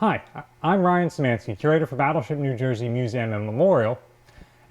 Hi, I'm Ryan Szymanski, curator for Battleship New Jersey Museum and Memorial,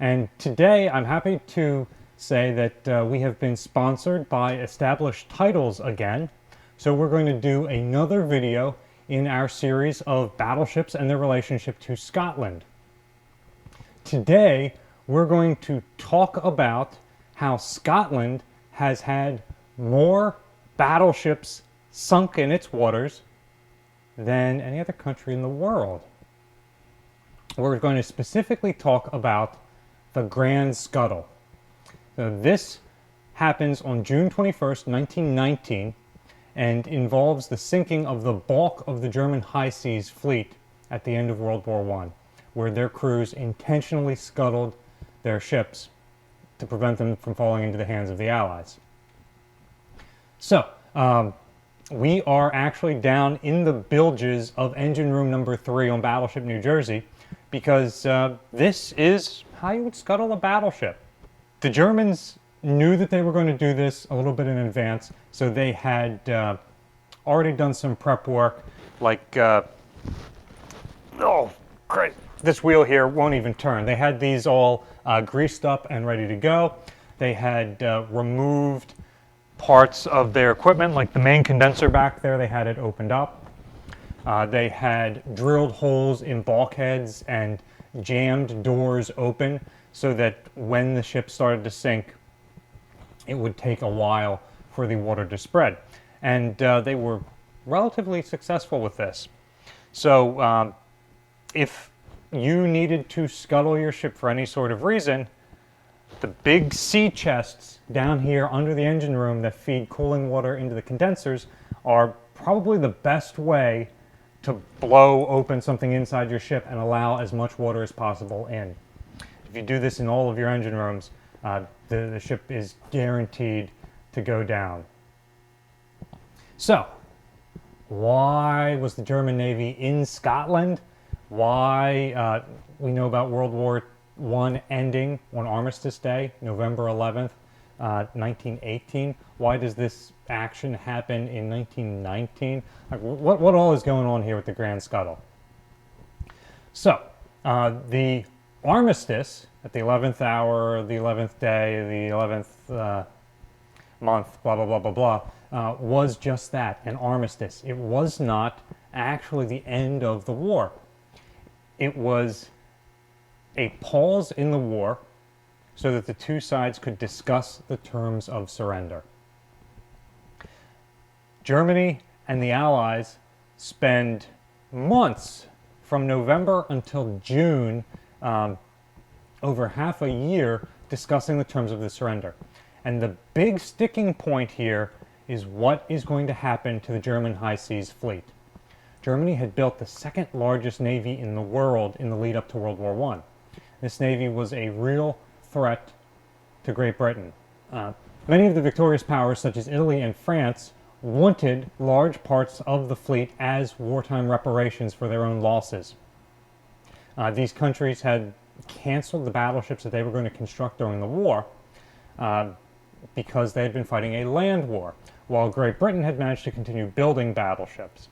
and today I'm happy to say that we have been sponsored by Established Titles again. So we're going to do another video in our series of battleships and their relationship to Scotland. Today we're going to talk about how Scotland has had more battleships sunk in its waters than any other country in the world. We're going to specifically talk about the Grand Scuttle. So this happens on June 21st, 1919, and involves the sinking of the bulk of the German high seas fleet at the end of World War I, where their crews intentionally scuttled their ships to prevent them from falling into the hands of the Allies. So, we are actually down in the bilges of engine room number 3 on Battleship New Jersey because this is how you would scuttle a battleship. The Germans knew that they were going to do this a little bit in advance, so they had already done some prep work, like, oh, great, this wheel here won't even turn. They had these all greased up and ready to go. They had removed parts of their equipment, like the main condenser back there, they had it opened up. They had drilled holes in bulkheads and jammed doors open so that when the ship started to sink, it would take a while for the water to spread. And they were relatively successful with this. So if you needed to scuttle your ship for any sort of reason, the big sea chests down here under the engine room that feed cooling water into the condensers are probably the best way to blow open something inside your ship and allow as much water as possible in. If you do this in all of your engine rooms, the ship is guaranteed to go down. So, why was the German Navy in Scotland? Why? We know about World War I ending on Armistice Day, November 11th, 1918. Why does this action happen in 1919? Like, what all is going on here with the Grand Scuttle? So, the Armistice at the 11th hour, the 11th day, the 11th month, blah, blah, blah, blah, blah, was just that, an armistice. It was not actually the end of the war. It was a pause in the war so that the two sides could discuss the terms of surrender. Germany and the Allies spend months from November until June, over half a year, discussing the terms of the surrender. And the big sticking point here is what is going to happen to the German high seas fleet. Germany had built the second largest navy in the world in the lead up to World War I. This navy was a real threat to Great Britain. Many of the victorious powers, such as Italy and France, wanted large parts of the fleet as wartime reparations for their own losses. These countries had canceled the battleships that they were going to construct during the war because they had been fighting a land war, while Great Britain had managed to continue building battleships.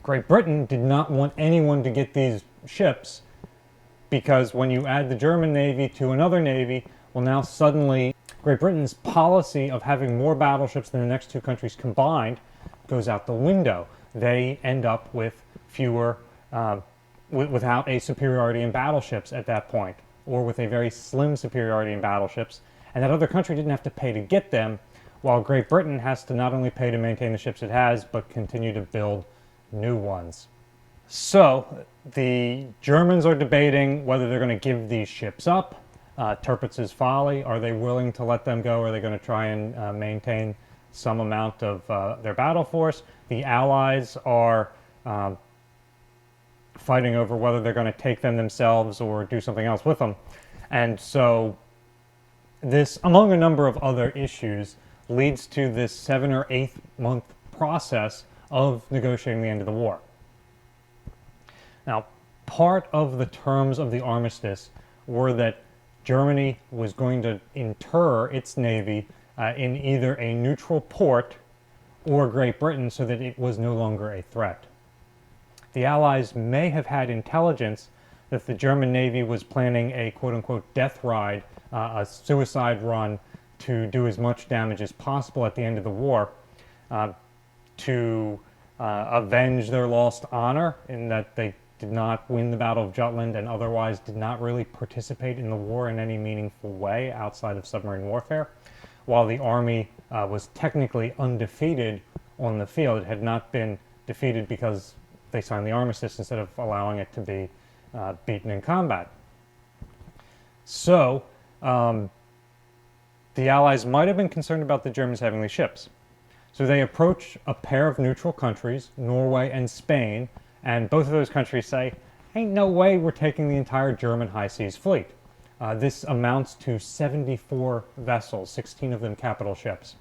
Great Britain did not want anyone to get these ships because when you add the German Navy to another Navy, well, now suddenly Great Britain's policy of having more battleships than the next two countries combined goes out the window. They end up with fewer, without a superiority in battleships at that point, or with a very slim superiority in battleships, and that other country didn't have to pay to get them, while Great Britain has to not only pay to maintain the ships it has, but continue to build new ones. So, the Germans are debating whether they're going to give these ships up. Tirpitz's folly, are they willing to let them go? Are they going to try and maintain some amount of their battle force? The Allies are fighting over whether they're going to take them themselves or do something else with them. And so this, among a number of other issues, leads to this 7 or 8 month process of negotiating the end of the war. Now, part of the terms of the armistice were that Germany was going to inter its navy in either a neutral port or Great Britain so that it was no longer a threat. the Allies may have had intelligence that the German Navy was planning a quote-unquote death ride, a suicide run to do as much damage as possible at the end of the war, to avenge their lost honor in that they did not win the Battle of Jutland and otherwise did not really participate in the war in any meaningful way outside of submarine warfare. While the Army was technically undefeated on the field, it had not been defeated because they signed the armistice instead of allowing it to be beaten in combat. So, the Allies might have been concerned about the Germans having these ships. So they approach a pair of neutral countries, Norway and Spain, and both of those countries say, ain't no way we're taking the entire German high seas fleet. This amounts to 74 vessels, 16 of them capital ships.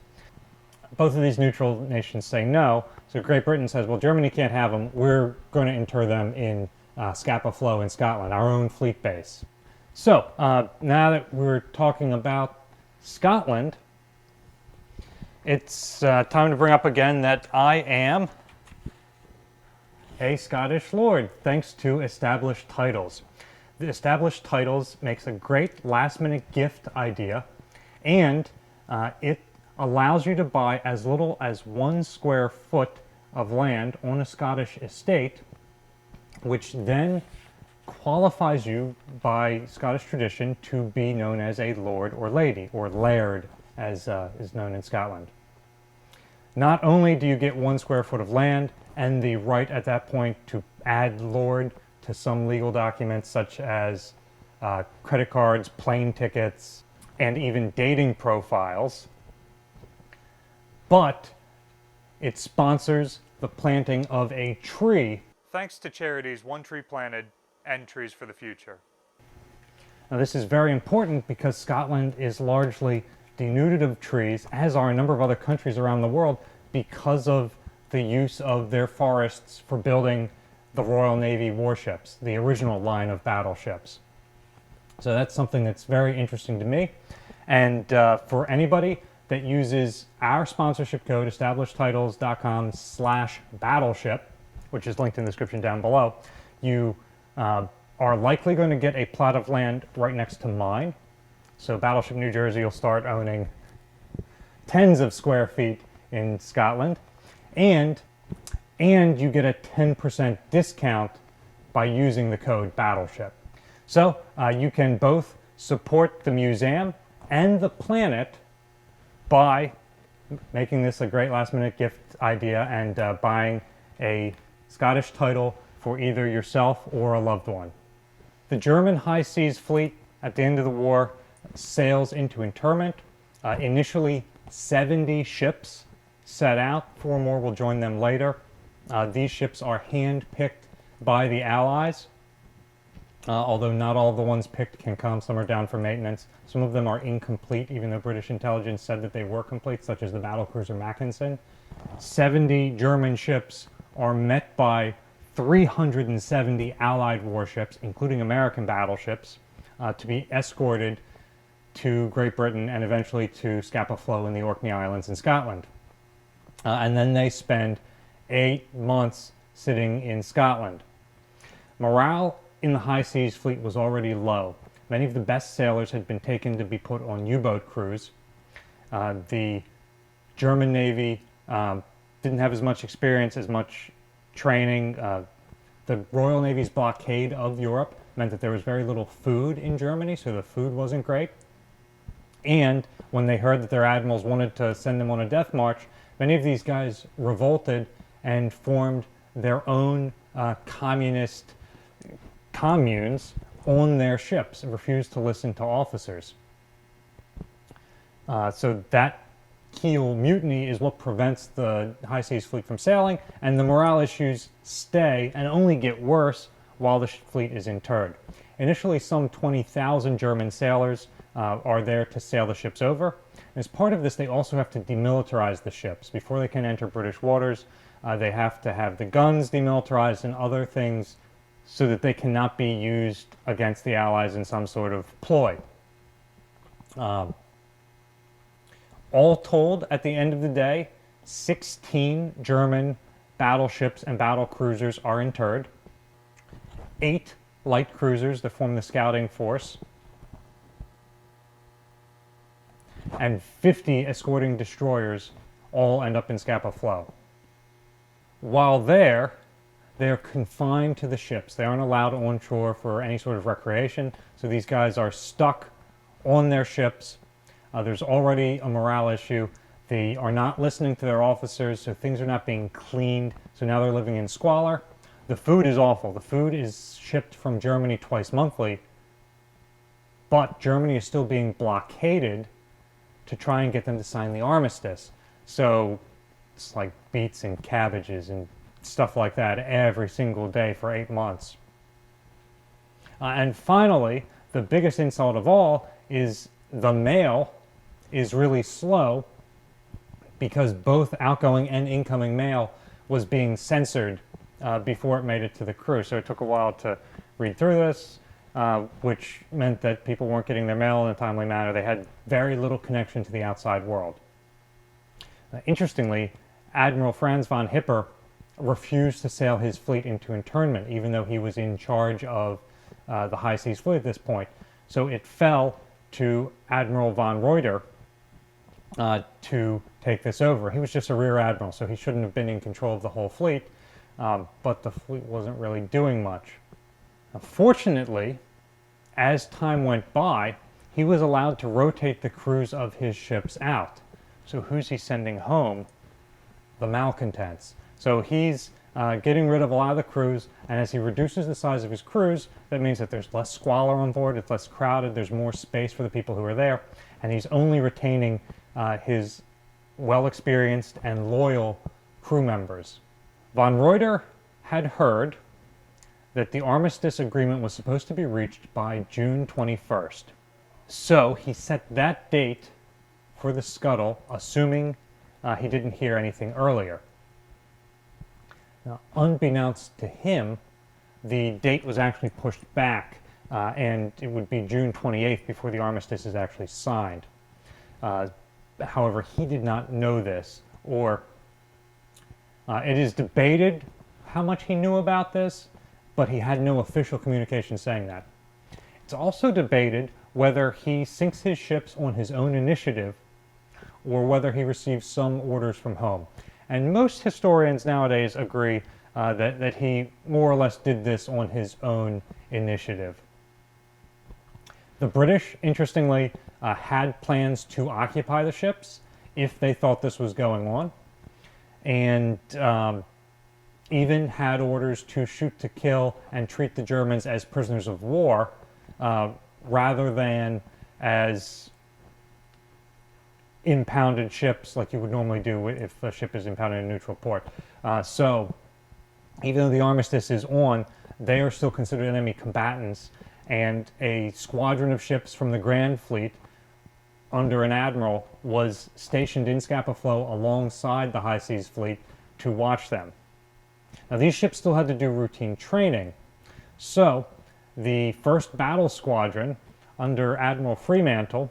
Both of these neutral nations say no, so Great Britain says, well, Germany can't have them, we're going to inter them in Scapa Flow in Scotland, our own fleet base. So, now that we're talking about Scotland, it's time to bring up again that I am a Scottish lord, thanks to established titles. The established titles makes a great last-minute gift idea, and it allows you to buy as little as 1 square foot of land on a Scottish estate, which then qualifies you by Scottish tradition to be known as a lord or lady, or laird, as is known in Scotland. Not only do you get 1 square foot of land and the right at that point to add lord to some legal documents such as credit cards, plane tickets, and even dating profiles, but it sponsors the planting of a tree thanks to charities One Tree Planted and Trees for the Future. Now this is very important because Scotland is largely denuded of trees, as are a number of other countries around the world, because of the use of their forests for building the Royal Navy warships, the original line of battleships. So that's something that's very interesting to me. And for anybody that uses our sponsorship code, establishedtitles.com/battleship, which is linked in the description down below, you are likely going to get a plot of land right next to mine. So Battleship New Jersey will start owning tens of square feet in Scotland, and you get a 10% discount by using the code Battleship. So you can both support the museum and the planet by making this a great last-minute gift idea and buying a Scottish title for either yourself or a loved one. The German high seas fleet at the end of the war sails into interment. Initially 70 ships set out, 4 more will join them later. These ships are hand-picked by the Allies, although not all of the ones picked can come. Some are down for maintenance. Some of them are incomplete, even though British intelligence said that they were complete, such as the battlecruiser Mackensen. 70 German ships are met by 370 Allied warships, including American battleships, to be escorted to Great Britain and eventually to Scapa Flow in the Orkney Islands in Scotland. And then they spend 8 months sitting in Scotland. Morale in the high seas fleet was already low. Many of the best sailors had been taken to be put on U-boat crews. The German Navy didn't have as much experience, as much training. The Royal Navy's blockade of Europe meant that there was very little food in Germany, so the food wasn't great. And when they heard that their admirals wanted to send them on a death march, many of these guys revolted and formed their own communist communes on their ships and refused to listen to officers. So that keel mutiny is what prevents the high seas fleet from sailing, and the morale issues stay and only get worse while the fleet is interred. Initially, some 20,000 German sailors are there to sail the ships over. As part of this, they also have to demilitarize the ships. Before they can enter British waters, they have to have the guns demilitarized and other things so that they cannot be used against the Allies in some sort of ploy. All told, at the end of the day, 16 German battleships and battle cruisers are interred, 8 light cruisers that form the scouting force, and 50 escorting destroyers all end up in Scapa Flow. While there, they're confined to the ships. They aren't allowed onshore for any sort of recreation, so these guys are stuck on their ships. There's already a morale issue. They are not listening to their officers, so things are not being cleaned, so now they're living in squalor. The food is awful. The food is shipped from Germany twice monthly, but Germany is still being blockaded to try and get them to sign the armistice. So it's like beets and cabbages and stuff like that every single day for 8 months. And finally, the biggest insult of all is the mail is really slow because both outgoing and incoming mail was being censored before it made it to the crew. So it took a while to read through this, which meant that people weren't getting their mail in a timely manner. They had very little connection to the outside world. Interestingly, Admiral Franz von Hipper refused to sail his fleet into internment, even though he was in charge of the High Seas Fleet at this point. So it fell to Admiral von Reuter to take this over. He was just a rear admiral, so he shouldn't have been in control of the whole fleet, but the fleet wasn't really doing much. Fortunately, as time went by, he was allowed to rotate the crews of his ships out. So who's he sending home? The malcontents. So he's getting rid of a lot of the crews, and as he reduces the size of his crews, that means that there's less squalor on board, it's less crowded, there's more space for the people who are there, and he's only retaining his well-experienced and loyal crew members. Von Reuter had heard that the armistice agreement was supposed to be reached by June 21st. So he set that date for the Scuttle, assuming he didn't hear anything earlier. Now, unbeknownst to him, the date was actually pushed back, and it would be June 28th before the armistice is actually signed. However, he did not know this, or it is debated how much he knew about this, but he had no official communication saying that. It's also debated whether he sinks his ships on his own initiative or whether he receives some orders from home. And most historians nowadays agree that he more or less did this on his own initiative. The British, interestingly, had plans to occupy the ships if they thought this was going on, and even had orders to shoot to kill and treat the Germans as prisoners of war rather than as impounded ships like you would normally do if a ship is impounded in a neutral port. So even though the armistice is on, they are still considered enemy combatants, and a squadron of ships from the Grand Fleet under an admiral was stationed in Scapa Flow alongside the High Seas Fleet to watch them. Now these ships still had to do routine training, so the 1st Battle Squadron under Admiral Fremantle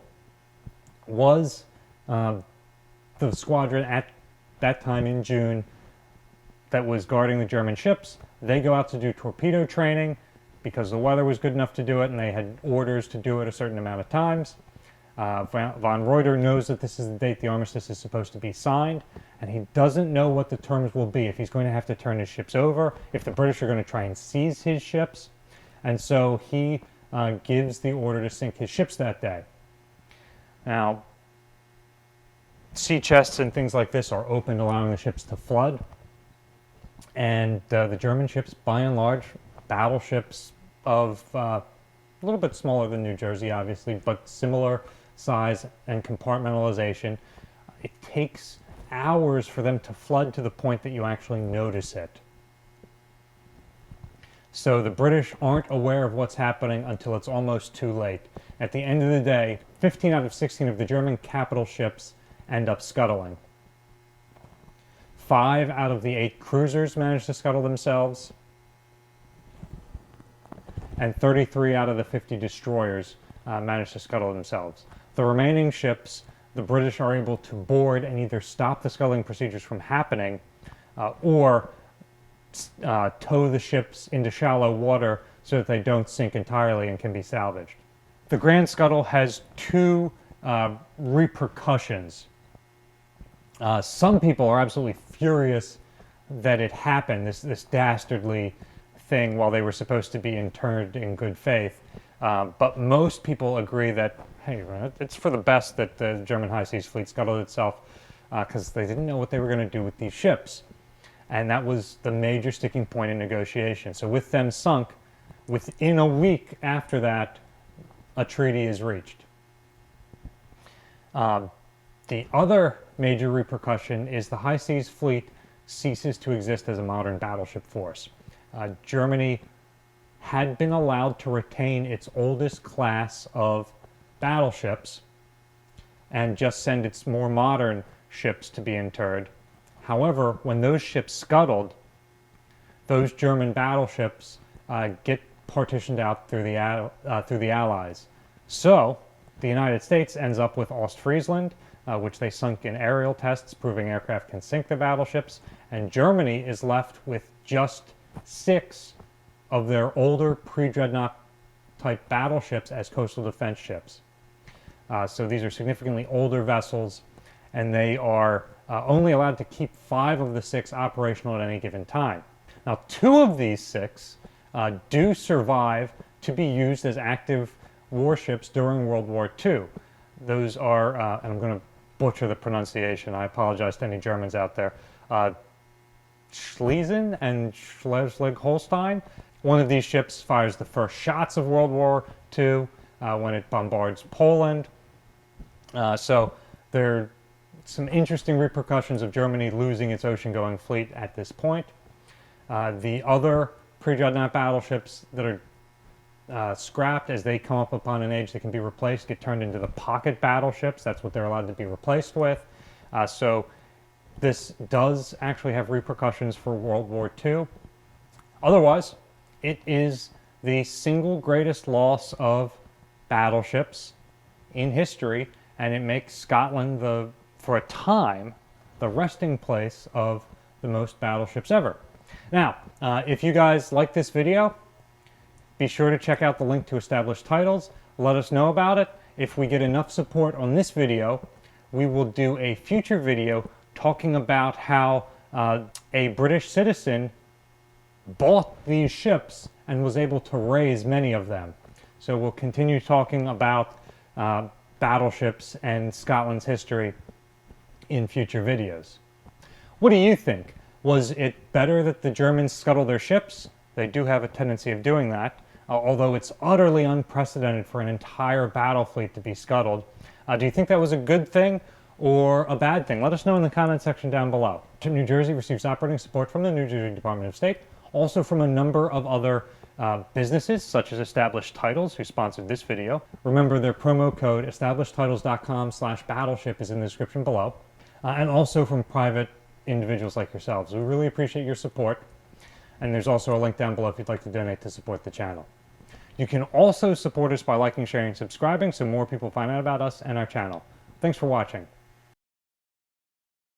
was the squadron at that time in June that was guarding the German ships. They go out to do torpedo training because the weather was good enough to do it, and they had orders to do it a certain amount of times. Von Reuter knows that this is the date the armistice is supposed to be signed, and he doesn't know what the terms will be, if he's going to have to turn his ships over, if the British are going to try and seize his ships, and so he gives the order to sink his ships that day. Now, sea chests and things like this are open, allowing the ships to flood, and the German ships, by and large, battleships of a little bit smaller than New Jersey, obviously, but similar size and compartmentalization. It takes hours for them to flood to the point that you actually notice it. So the British aren't aware of what's happening until it's almost too late. At the end of the day, 15 out of 16 of the German capital ships end up scuttling. 5 out of the 8 cruisers manage to scuttle themselves, and 33 out of the 50 destroyers manage to scuttle themselves. The remaining ships, the British are able to board and either stop the scuttling procedures from happening or tow the ships into shallow water so that they don't sink entirely and can be salvaged. The Grand Scuttle has two repercussions. Some people are absolutely furious that it happened, this dastardly thing, while they were supposed to be interred in good faith. But most people agree that, hey, it's for the best that the German High Seas Fleet scuttled itself, because they didn't know what they were going to do with these ships. And that was the major sticking point in negotiation. So with them sunk, within a week after that, a treaty is reached. The other major repercussion is the High Seas Fleet ceases to exist as a modern battleship force. Germany had been allowed to retain its oldest class of battleships and just send its more modern ships to be interred. However, when those ships scuttled, those German battleships get partitioned out through the Allies. So the United States ends up with Ostfriesland, which they sunk in aerial tests, proving aircraft can sink the battleships, and Germany is left with just 6 of their older pre-dreadnought type battleships as coastal defense ships. So these are significantly older vessels, and they are only allowed to keep 5 of the 6 operational at any given time. Now, 2 of these 6 do survive to be used as active warships during World War II. Those are, and I'm going to butcher the pronunciation, I apologize to any Germans out there, Schlesien and Schleswig-Holstein. One of these ships fires the first shots of World War II when it bombards Poland. So there are some interesting repercussions of Germany losing its ocean-going fleet at this point. The other pre-dreadnought battleships that are scrapped as they come up upon an age that can be replaced get turned into the pocket battleships. That's what they're allowed to be replaced with. So this does actually have repercussions for World War II. Otherwise, it is the single greatest loss of battleships in history, and it makes Scotland, for a time, the resting place of the most battleships ever. Now, if you guys like this video, be sure to check out the link to established titles. Let us know about it. If we get enough support on this video, we will do a future video talking about how a British citizen bought these ships and was able to raise many of them. So we'll continue talking about battleships and Scotland's history in future videos. What do you think? Was it better that the Germans scuttle their ships? They do have a tendency of doing that, although it's utterly unprecedented for an entire battle fleet to be scuttled. Do you think that was a good thing or a bad thing? Let us know in the comment section down below. New Jersey receives operating support from the New Jersey Department of State, also from a number of other businesses, such as Established Titles, who sponsored this video. Remember, their promo code establishedtitles.com/battleship is in the description below, and also from private individuals like yourselves. We really appreciate your support, and there's also a link down below if you'd like to donate to support the channel. You can also support us by liking, sharing, and subscribing so more people find out about us and our channel. Thanks for watching.